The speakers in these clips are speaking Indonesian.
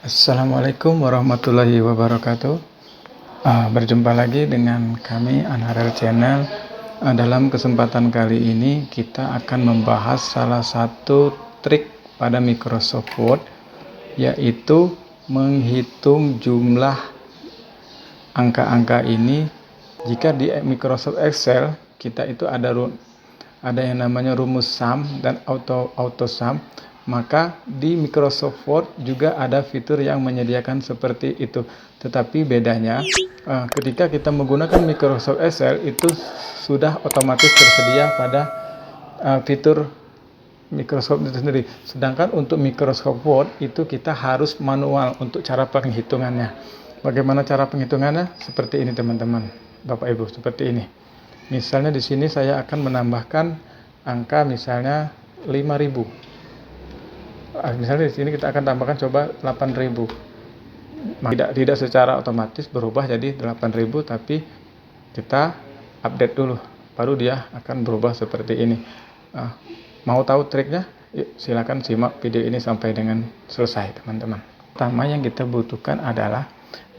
Assalamualaikum warahmatullahi wabarakatuh. Berjumpa lagi dengan kami Anharel Channel. Dalam kesempatan kali ini kita akan membahas salah satu trik pada Microsoft Word, yaitu menghitung jumlah angka-angka ini. Jika di Microsoft Excel kita itu ada yang namanya rumus sum dan auto sum, maka di Microsoft Word juga ada fitur yang menyediakan seperti itu. Tetapi bedanya ketika kita menggunakan Microsoft Excel itu sudah otomatis tersedia pada fitur Microsoft itu sendiri. Sedangkan untuk Microsoft Word itu kita harus manual untuk cara penghitungannya. Bagaimana cara penghitungannya? Seperti ini teman-teman, Bapak Ibu, seperti ini. Misalnya di sini saya akan menambahkan angka misalnya 5.000. Misalnya di sini kita akan tambahkan coba 8.000. Tidak secara otomatis berubah jadi 8.000, tapi kita update dulu, baru dia akan berubah seperti ini. Mau tahu triknya? Yuk, silakan simak video ini sampai dengan selesai teman-teman. Pertama yang kita butuhkan adalah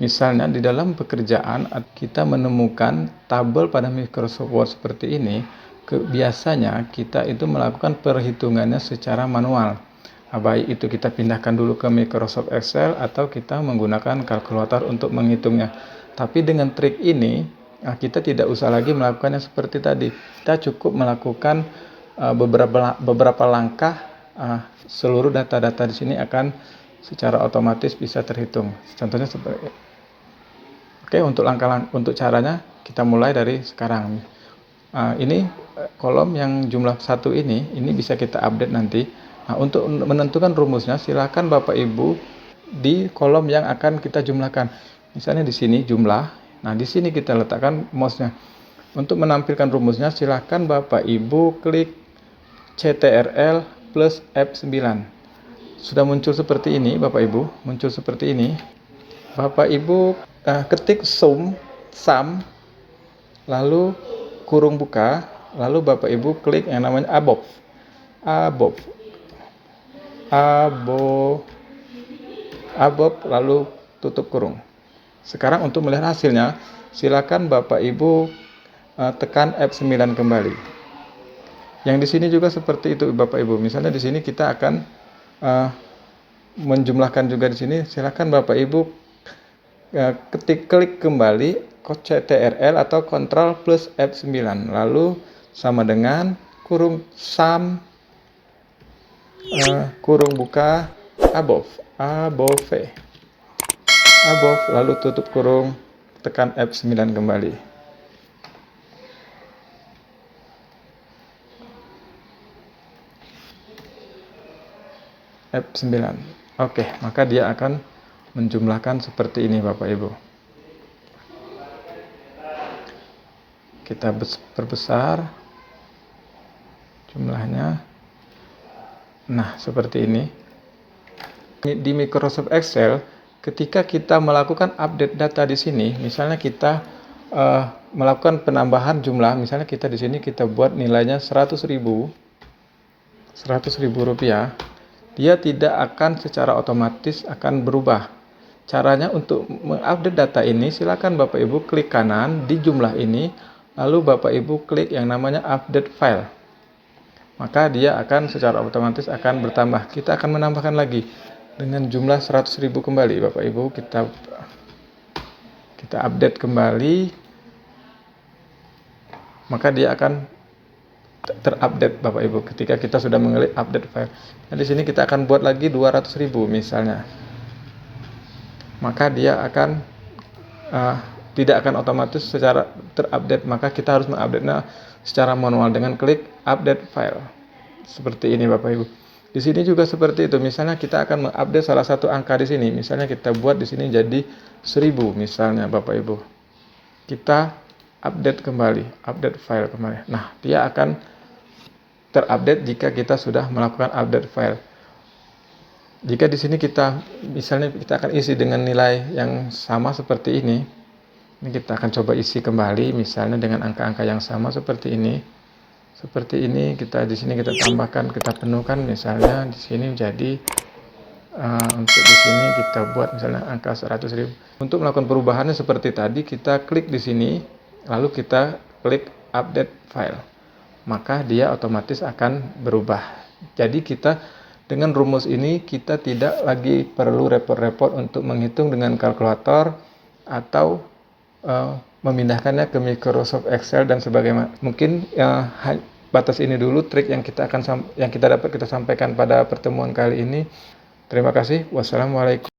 misalnya di dalam pekerjaan kita menemukan tabel pada Microsoft Word seperti ini, biasanya kita itu melakukan perhitungannya secara manual. Baik itu kita pindahkan dulu ke Microsoft Excel atau kita menggunakan kalkulator untuk menghitungnya. Tapi dengan trik ini kita tidak usah lagi melakukannya seperti tadi. Kita cukup melakukan beberapa langkah, seluruh data-data di sini akan secara otomatis bisa terhitung. Contohnya seperti Oke, untuk caranya kita mulai dari sekarang. Ini kolom yang jumlah 1 ini bisa kita update nanti. Untuk menentukan rumusnya silakan Bapak Ibu di kolom yang akan kita jumlahkan. Misalnya di sini jumlah. Nah, di sini kita letakkan mouse-nya. Untuk menampilkan rumusnya silakan Bapak Ibu klik CTRL plus F9. Sudah muncul seperti ini Bapak Ibu, muncul seperti ini. Bapak Ibu ketik sum, lalu kurung buka, lalu Bapak Ibu klik yang namanya above, lalu tutup kurung. Sekarang untuk melihat hasilnya, silakan Bapak Ibu tekan F9 kembali. Yang di sini juga seperti itu Bapak Ibu. Misalnya di sini kita akan menjumlahkan juga di sini. Silakan Bapak Ibu klik kembali CTRL atau Ctrl plus F9, lalu sama dengan kurung sum, kurung buka, above, lalu tutup kurung, tekan F9 kembali. F9. Oke, maka dia akan menjumlahkan seperti ini Bapak Ibu. Kita perbesar jumlahnya. Nah, seperti ini. Di Microsoft Excel, ketika kita melakukan update data di sini, misalnya kita melakukan penambahan jumlah, misalnya kita di sini kita buat nilainya 100.000 rupiah, dia tidak akan secara otomatis akan berubah. Caranya untuk mengupdate data ini, silakan Bapak Ibu klik kanan di jumlah ini, lalu Bapak Ibu klik yang namanya update file. Maka dia akan secara otomatis akan bertambah. Kita akan menambahkan lagi dengan jumlah 100.000 kembali Bapak Ibu, kita update kembali, maka dia akan terupdate Bapak Ibu ketika kita sudah mengklik update file. Nah, di sini kita akan buat lagi 200.000 misalnya. Maka dia akan tidak akan otomatis secara terupdate, maka kita harus mengupdate-nya secara manual dengan klik update file. Seperti ini Bapak Ibu. Di sini juga seperti itu. Misalnya kita akan mengupdate salah satu angka di sini. Misalnya kita buat di sini jadi 1000 misalnya Bapak Ibu. Kita update kembali, update file kembali. Nah, dia akan terupdate jika kita sudah melakukan update file. Jika di sini misalnya kita akan isi dengan nilai yang sama seperti ini. Ini kita akan coba isi kembali misalnya dengan angka-angka yang sama seperti ini. Seperti ini, di sini kita tambahkan, kita penuhkan misalnya di sini jadi Untuk di sini kita buat misalnya angka 100.000. Untuk melakukan perubahannya seperti tadi, kita klik di sini, lalu kita klik update file. Maka dia otomatis akan berubah. Jadi kita dengan rumus ini kita tidak lagi perlu repot-repot untuk menghitung dengan kalkulator atau memindahkannya ke Microsoft Excel dan sebagainya. Mungkin batas ini dulu trik yang kita dapat kita sampaikan pada pertemuan kali ini. Terima kasih. Wassalamualaikum.